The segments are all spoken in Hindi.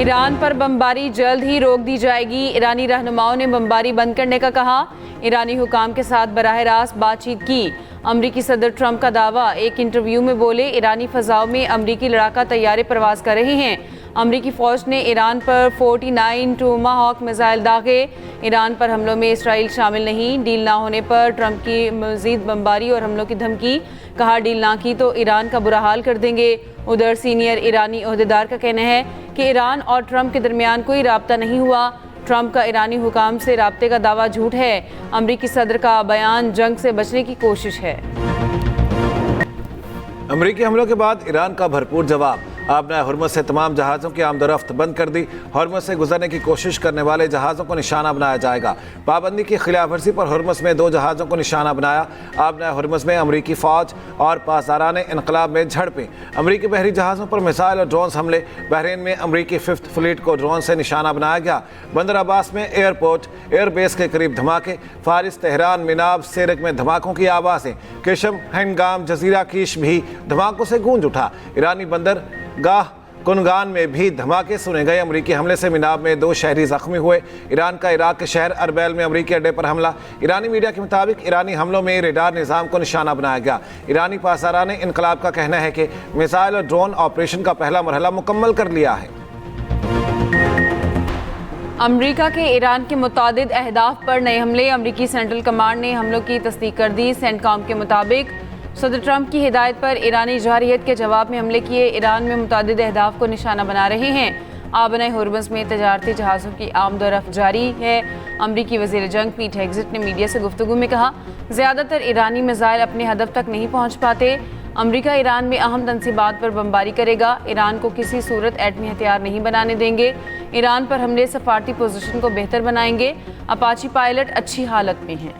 ईरान पर बमबारी जल्द ही रोक दी जाएगी। ईरानी रहनुमाओं ने बमबारी बंद करने का कहा। ईरानी हुकाम के साथ बराह रास्त बातचीत की। अमरीकी सदर ट्रंप का दावा। एक इंटरव्यू में बोले, ईरानी फ़ज़ाओं में अमरीकी लड़ाका तैयारे परवाज कर रहे हैं। अमरीकी फ़ौज ने ईरान पर 49 टोमाहॉक मिसाइल दागे। ईरान पर हमलों में इसराइल शामिल नहीं। डील ना होने पर ट्रंप की मज़ीद बमबारी और हमलों की धमकी। कहा, डील ना की तो ईरान का बुरा हाल कर देंगे। उधर सीनियर ईरानी ओहदेदार का कहना है कि ईरान और ट्रंप के दरमियान कोई राब्ता नहीं हुआ। ट्रंप का ईरानी हुकाम से राब्ते का दावा झूठ है। अमरीकी सदर का बयान जंग से बचने की कोशिश है। अमरीकी हमलों के बाद ईरान का भरपूर जवाब। आपने हुर्मुज़ से तमाम जहाज़ों की आमदोरफ्त बंद कर दी। हुर्मुज़ से गुजरने की कोशिश करने वाले जहाज़ों को निशाना बनाया जाएगा। पाबंदी की खिलाफ वर्जी पर हुर्मुज़ में 2 जहाज़ों को निशाना बनाया। आपने हुर्मुज़ में अमरीकी फ़ौज और पासदाराने इनकलाब में झड़पें। अमरीकी बहरी जहाज़ों पर मिसाइल और ड्रोन हमले। बहरीन में अमरीकी 5th फ्लीट को ड्रोन से निशाना बनाया गया। बंदर अब्बास में एयरपोर्ट एयरबेस के करीब धमाके। फारिस, तेहरान, मिनाब, सेरक में धमाकों की आवाज़ें। किशम, हंगाम, जजीरा कीश भी धमाकों से गूंज उठा। ईरानी बंदर गाह कुनगान में भी धमाके सुने गए। अमरीकी हमले से मिनाब में 2 शहरी जख्मी हुए। ईरान का इराक के शहर अरबैल में अमरीकी अड्डे पर हमला। ईरानी मीडिया के मुताबिक ईरानी हमलों में रेडार निज़ाम को निशाना बनाया गया। ईरानी पासदाराने इनकलाब का कहना है कि मिसाइल और ड्रोन ऑपरेशन का पहला मरहला मुकम्मल कर लिया है। अमरीका के ईरान के मुतादिद अहदाफ पर नए हमले। अमरीकी सेंट्रल कमांड ने हमलों की तस्दीक कर दी। सेंटकॉम के मुताबिक सदर ट्रंप की हिदायत पर ईरानी जवारियत के जवाब में हमले किए। ईरान में मुतादिद अहदाफ को निशाना बना रहे हैं। आबना हुर्मुज़ में तजारती जहाज़ों की आमदोरफ्त जारी है। अमरीकी वज़ीर जंग पीट हेग्ज़ेट ने मीडिया से गुफ्तगू में कहा, ज़्यादातर ईरानी मिसाइल अपने हदफ तक नहीं पहुँच पाते। अमरीका ईरान में अहम तनसीबात पर बमबारी करेगा। ईरान को किसी सूरत एटमी हथियार नहीं बनाने देंगे। ईरान पर हमले सफारती पोजीशन को बेहतर बनाएंगे। अपाची पायलट अच्छी हालत में हैं।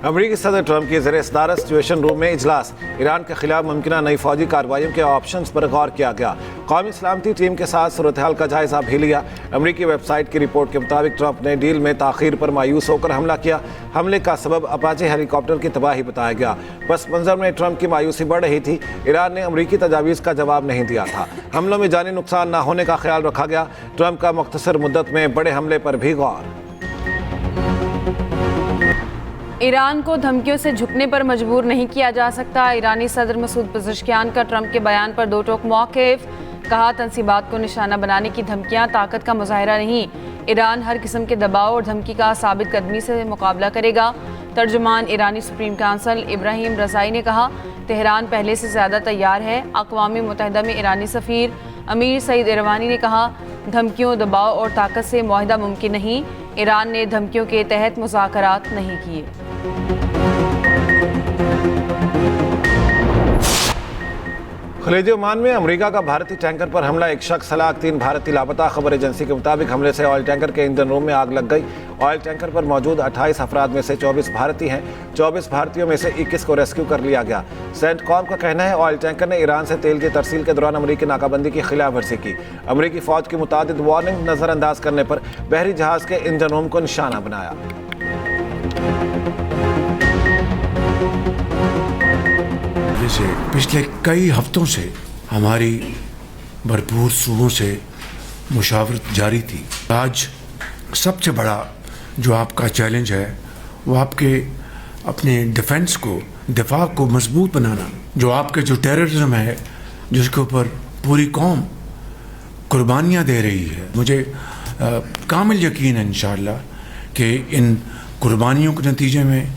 अमरीकी सदर ट्रंप की ज़ेर सदारत सिचुएशन रूम में इजलास। ईरान के खिलाफ मुमकिन नई फौजी कार्रवाइयों के ऑप्शंस पर गौर किया गया। कौमी सलामती टीम के साथ सूरत हाल का जायजा भी लिया। अमरीकी वेबसाइट की रिपोर्ट के मुताबिक ट्रंप ने डील में ताखीर पर मायूस होकर हमला किया। हमले का सबब अपाचे हेलीकॉप्टर की तबाही बताया गया। पस मंजर में ट्रंप की मायूसी बढ़ रही थी। ईरान ने अमरीकी तजावीज़ का जवाब नहीं दिया था। हमलों में जानी नुकसान न होने का ख्याल रखा गया। ट्रंप का मुख्तसर मुद्दत में बड़े हमले पर भी गौर। ईरान को धमकियों से झुकने पर मजबूर नहीं किया जा सकता। ईरानी सदर मसूद पज़ेश्कियान का ट्रंप के बयान पर 2 टोक मौक़िफ़। कहा, तनसीबात को निशाना बनाने की धमकियां ताकत का मुजाहिरा नहीं। ईरान हर किस्म के दबाव और धमकी का साबित कदमी से मुकाबला करेगा। तर्जुमान ईरानी सुप्रीम काउंसिल इब्राहिम रज़ाई ने कहा, तेहरान पहले से ज़्यादा तैयार है। अक़वाम मुत्तहिदा में ईरानी सफ़ीर अमीर सईद इरवानी ने कहा, धमकियों, दबाव और ताकत से मुआहिदा मुमकिन नहीं। ईरान ने धमकियों के तहत मुज़ाकरात नहीं किए। खलीज ओमान में अमेरिका का भारतीय टैंकर पर हमला। 1 शख्स हलाक, 3 भारतीय लापता। खबर एजेंसी के मुताबिक हमले से ऑयल टैंकर के ईंधन रूम में आग लग गई। ऑयल टैंकर पर मौजूद 28 अफराद में से 24 भारतीय हैं। 24 भारतीयों में से 21 को रेस्क्यू कर लिया गया। सेंटकॉम का कहना है, ऑयल टैंकर ने ईरान से तेल की तरसील के दौरान अमरीकी नाकाबंदी की खिलाफ वर्जी की। अमरीकी फ़ौज की मुतादिद वार्निंग नज़रअंदाज करने पर बहरी जहाज़ के ईंधन रूम को निशाना बनाया। से पिछले कई हफ्तों से हमारी भरपूर सूबों से मुशावरत जारी थी। आज सबसे बड़ा जो आपका चैलेंज है वो आपके अपने डिफेंस को, दिफा को मजबूत बनाना। जो आपके जो टेररिज्म है जिसके ऊपर पूरी कौम कुर्बानियाँ दे रही है, मुझे कामिल यकीन है इंशाअल्लाह कि इन कुर्बानियों के नतीजे में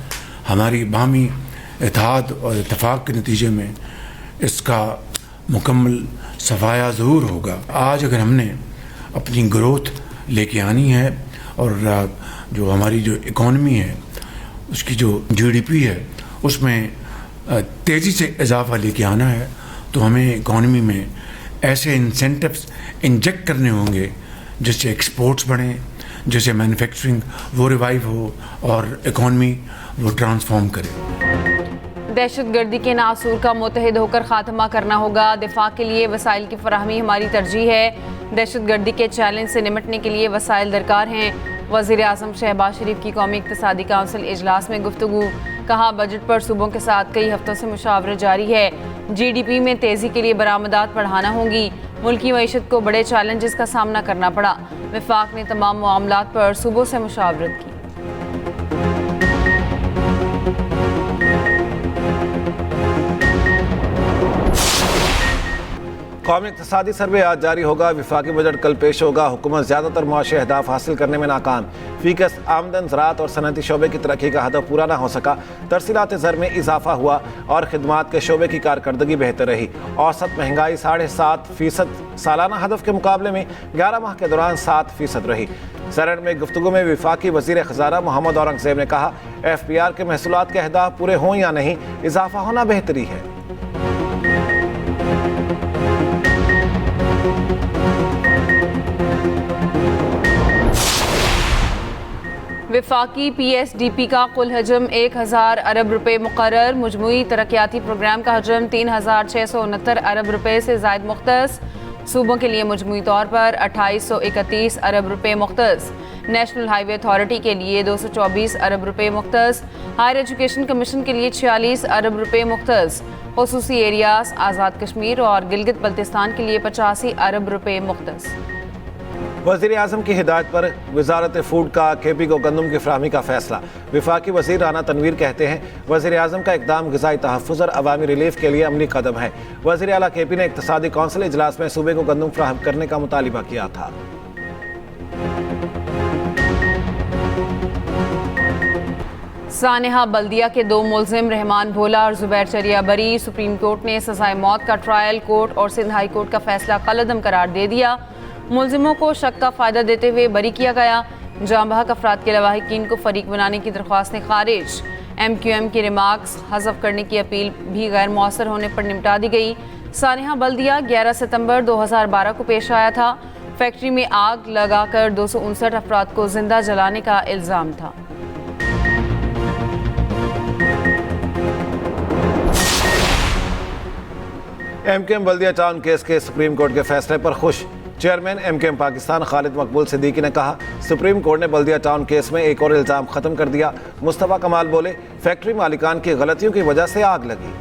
हमारी बामी इत्तेहाद और इत्तेफाक के नतीजे में इसका मुकम्मल सफाया ज़रूर होगा। आज अगर हमने अपनी ग्रोथ लेके आनी है और जो हमारी जो इकॉनमी है उसकी जो GDP है उसमें तेज़ी से इजाफा लेके आना है, तो हमें इकॉनमी में ऐसे इंसेंटिव्स इंजेक्ट करने होंगे जिससे एक्सपोर्ट्स बढ़ें, जिससे मैन्युफैक्चरिंग वो रिवाइव हो और इकॉनमी वो ट्रांसफॉर्म करे। दहशतगर्दी के नासूर का मुत्तहिद होकर खात्मा करना होगा। दिफा के लिए वसाइल की फराहमी हमारी तरजीह है। दहशतगर्दी के चैलेंज से निपटने के लिए वसाइल दरकार हैं। वज़ीर आज़म शहबाज शरीफ की कौमी इक़्तिसादी काउंसिल इजलास में गुफ्तगू। कहा बजट पर सूबों के साथ कई हफ्तों से मुशावरत जारी है। GDP में तेजी के लिए बरामदात बढ़ाना होंगी। मुल्की मईशत को बड़े चैलेंजेस का सामना करना पड़ा। वफाक ने तमाम मामलात पर सूबों से मुशावरत की। कौमी इक़्तिसादी सर्वे आज जारी होगा। विफाकी बजट कल पेश होगा। हुकूमत ज़्यादातर मुआशी अहदाफ हासिल करने में नाकाम। फीकस आमदन, ज़राअत और सनती शोबे की तरक्की का हदफ पूरा ना हो सका। तरसीलात ज़र में इजाफा हुआ और खिदमात के शोबे की कारकर्दगी बेहतर रही। औसत महंगाई 7.5% सालाना हदफ के मुकाबले में 11 माह के दौरान 7% रही। सरन में गुफ्तगू में विफाकी वज़ीर ख़ज़ाना मोहम्मद औरंगज़ेब ने कहा, FPR के महसूलात के अहदाफ पूरे हों या नहीं, इजाफा होना बेहतरी है। विफाकी PSDP का कुल हजम 1000 अरब रुपए मुकर्रर। मजमूई तरक्याती प्रोग्राम का हजम 3669 अरब रुपए से ज़ायद मुख्तस। सूबों के लिए मजमूई तौर पर 2831 अरब रुपए मुख्तस। नेशनल हाईवे अथॉरिटी के लिए 224 अरब रुपए मुख्तस। हायर एजुकेशन कमीशन के लिए 46 अरब रुपए मुख्तस। खुसूसी एरियाज आज़ाद कश्मीर और गिलगित बल्तिस्तान के लिए 85 अरब रुपए मुख्तस। वज़ीर आज़म की हिदायत पर वजारत फूड का KP को गंदम की फराहमी का फैसला। विफाकी वज़ीर राना तनवीर कहते हैं, वज़ीर आज़म का इक़दाम ग़िज़ाई तहफ़्फ़ुज़ और अवामी रिलीफ के लिए अमली कदम है। वज़ीर आला KP ने इक़्तिसादी कौंसिल इजलास में सूबे को गंदम फराहम करने का मुतालिबा किया था। सानेहा बल्दिया के 2 मुलजिम रहमान भोला और जुबैर चरिया बरी। सुप्रीम कोर्ट ने सजाए मौत का ट्रायल कोर्ट और सिंध हाई कोर्ट का फैसला कलअदम करार दे दिया। मुलजिमों को शक का फ़ायदा देते हुए बरी किया गया। जांबहक अफराद के लवाहिकीन को फरीक बनाने की दरख्वास्तें खारिज। MQM की रिमार्क्स हज़फ करने की अपील भी गैर मौसर होने पर निपटा दी गई। सानेहा बल्दिया 11 सितंबर 2012 को पेश आया था। फैक्ट्री में आग लगाकर 259 अफराद को जिंदा जलाने का इल्ज़ाम था। MQM बल्दिया टाउन केस के सुप्रीम कोर्ट के फैसले पर खुश। चेयरमैन MQM पाकिस्तान खालिद मकबूल सिद्दीकी ने कहा, सुप्रीम कोर्ट ने बल्दिया टाउन केस में एक और इल्ज़ाम ख़त्म कर दिया। मुस्तफ़ा कमाल बोले, फैक्ट्री मालिकान की गलतियों की वजह से आग लगी।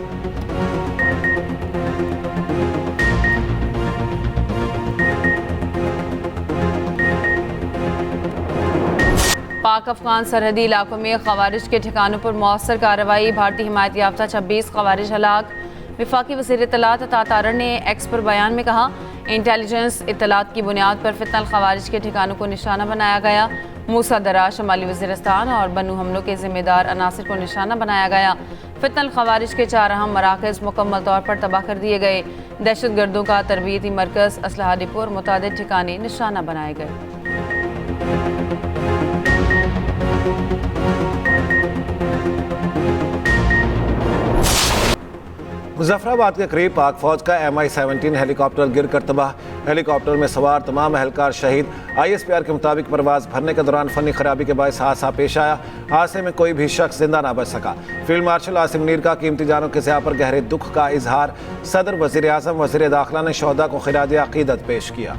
पाक अफगान सरहदी इलाकों में खवारिज के ठिकानों पर मौसर कार्रवाई। भारतीय हिमायत याफ्ता 26 खवारिज हलाक। विफाकी वज़ीर इत्तलात अता तारर ने एक्स पर बयान में कहा, इंटेलिजेंस इत्तलात की बुनियाद पर फितनल खवारिज के ठिकानों को निशाना बनाया गया। मूसा दरा, शमाली वज़ीरिस्तान और बनू हमलों के ज़िम्मेदार अनासिर को निशाना बनाया गया। फितनल खवारिज के 4 अहम मराकज़ मुकम्मल तौर पर तबाह कर दिए गए। दहशत गर्दों का तरबियती मरकज़, असलहा डिपो और मुतादिद ठिकाने निशाना बनाए गए। मुजफ्फराबाद के करीब पाक फौज का MI-17 हेलीकॉप्टर गिर कर तबाह। हेलीकॉप्टर में सवार तमाम एहलकार शहीद। ISPR के मुताबिक परवाज भरने के दौरान फनी खराबी के बायस हादसा पेश आया। हादसे में कोई भी शख्स जिंदा ना बच सका। फील्ड मार्शल आसिम मुनीर का कीमती जानों के ज़िया पर गहरे दुख का इजहार। सदर, वज़ीर आज़म, वज़ीर दाखिला ने शोहदा को खिराज अक़ीदत पेश किया।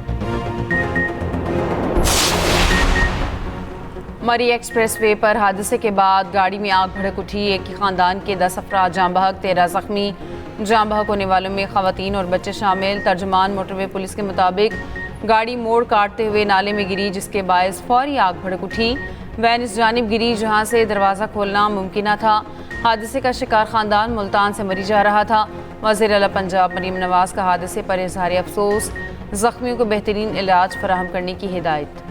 मरी एक्सप्रेस वे पर हादसे के बाद गाड़ी में आग भड़क उठी। एक ही खानदान के 10 अफराद जाँ बहक, 13 जख्मी। जाँ बहक होने वालों में खवातीन और बच्चे शामिल। तर्जुमान मोटरवे पुलिस के मुताबिक गाड़ी मोड़ काटते हुए नाले में गिरी, जिसके बायस फौरी आग भड़क उठी। वैन इस जानिब गिरी जहाँ से दरवाज़ा खोलना मुमकिन था। हादसे का शिकार खानदान मुल्तान से मरी जा रहा था। वज़ीर आला पंजाब मरीम नवाज का हादसे पर इज़हार अफसोस। जख्मियों को बेहतरीन इलाज फराहम करने की हिदायत।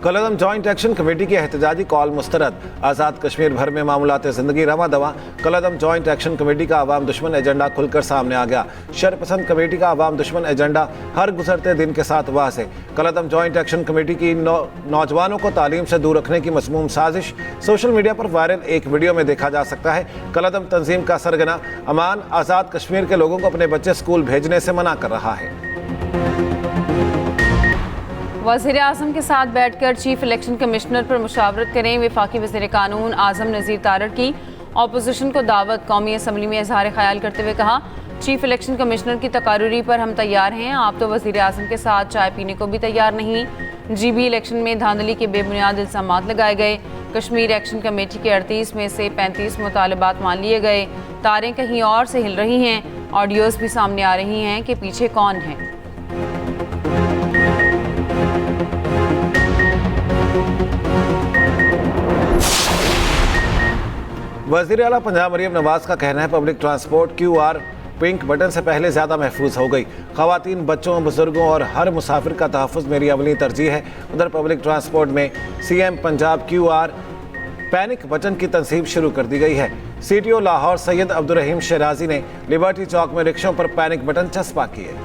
कलअदम जॉइंट एक्शन कमेटी की एहतजाजी कॉल मुस्तरद। आज़ाद कश्मीर भर में मामलात ज़िंदगी रवां दवां। कलअदम जॉइंट एक्शन कमेटी का अवाम दुश्मन एजेंडा खुलकर सामने आ गया। शरपसंद कमेटी का अवाम दुश्मन एजेंडा हर गुजरते दिन के साथ वाज़ेह। कलअदम जॉइंट एक्शन कमेटी की नौजवानों को तालीम से दूर रखने की मज़मूम साजिश सोशल मीडिया पर वायरल एक वीडियो में देखा जा सकता है। कलअदम तंजीम का सरगना अमान आज़ाद कश्मीर के लोगों को अपने बच्चे स्कूल भेजने से मना कर रहा है। वज़ीर आज़म के साथ बैठकर चीफ इलेक्शन कमिश्नर पर मुशावरत करें। वफाकी वज़ीर कानून आज़म नज़ीर तारड़ की अपोजिशन को दावत। कौमी असम्बली में इजहार ख्याल करते हुए कहा, चीफ इलेक्शन कमिश्नर की तकारुरी पर हम तैयार हैं, आप तो वज़ीर आज़म के साथ चाय पीने को भी तैयार नहीं। GB इलेक्शन में धांधली के बेबुनियाद इल्ज़ामात लगाए गए। कश्मीर एक्शन कमेटी के 38 में से 35 मुतालबात मान लिए गए। तारें कहीं और से हिल रही हैं। ऑडियोज़ भी सामने आ रही हैं कि पीछे कौन है। वज़ीर आला पंजाब मरियम नवाज का कहना है public transport QR pink button से पहले ज़्यादा महफूज हो गई। ख़वातीन, बच्चों, बुजुर्गों और हर मुसाफिर का तहफ़्फ़ुज़ मेरी अवली तरजीह है। उधर पब्लिक ट्रांसपोर्ट में CM Punjab QR panic button की तनसीब शुरू कर दी गई है। CTO लाहौर सैयद अब्दुर्रहीम शराजी ने लिबर्टी चौक में रिक्शों पर पैनिक बटन चस्पा किए।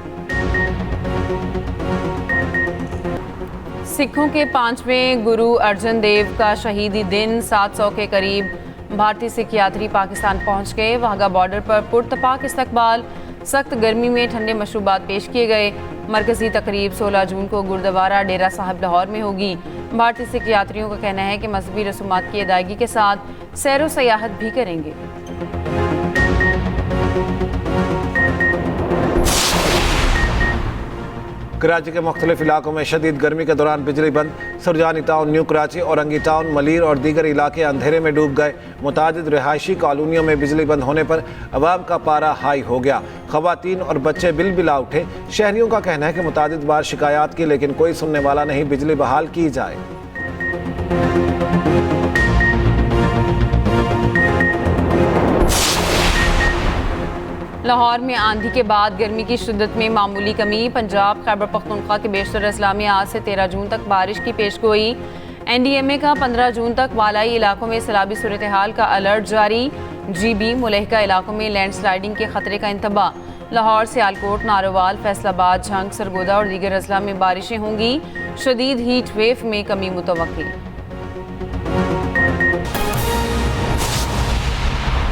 सिखों के 5वें गुरु अर्जन देव का शहीदी दिन 700 के करीब भारतीय सिख यात्री पाकिस्तान पहुंच गए। वाघा बॉर्डर पर पुरतपाक इस्तकबाल, सख्त गर्मी में ठंडे मशरूबात पेश किए गए। मरकजी तकरीब 16 जून को गुरुद्वारा डेरा साहिब लाहौर में होगी। भारतीय सिख यात्रियों का कहना है कि मजहबी रसूमात की अदायगी के साथ सैर व सयाहत भी करेंगे। कराची के मुख्तलिफ इलाकों में शदीद गर्मी के दौरान बिजली बंद। Surjani town, new Karachi, Orangi town, Malir और दीगर इलाके अंधेरे में डूब गए। मुतादिद रिहायशी कॉलोनियों में बिजली बंद होने पर अवाम का पारा हाई हो गया। ख़वातीन और बच्चे बिलबिला उठे। शहरियों का कहना है कि मुतादिद बार शिकायत की लेकिन कोई सुनने वाला नहीं। बिजली बहाल की जाए। लाहौर में आंधी के बाद गर्मी की शिद्दत में मामूली कमी। पंजाब, खैबर पख्तूनख्वा के बेशतर अजला में आज से 13 जून तक बारिश की पेशगोई। NDMA का 15 जून तक वालाई इलाकों में सैलाबी सूरत हाल का अलर्ट जारी। GB मुलहका इलाकों में लैंडस्लाइडिंग के खतरे का इंतबा। लाहौर, सियालकोट, नारोवाल, फैसलाबाद, झंग, सरगोदा और दीगर अजला में बारिशें होंगी। शदीद हीट वेव में कमी मुतवक्की।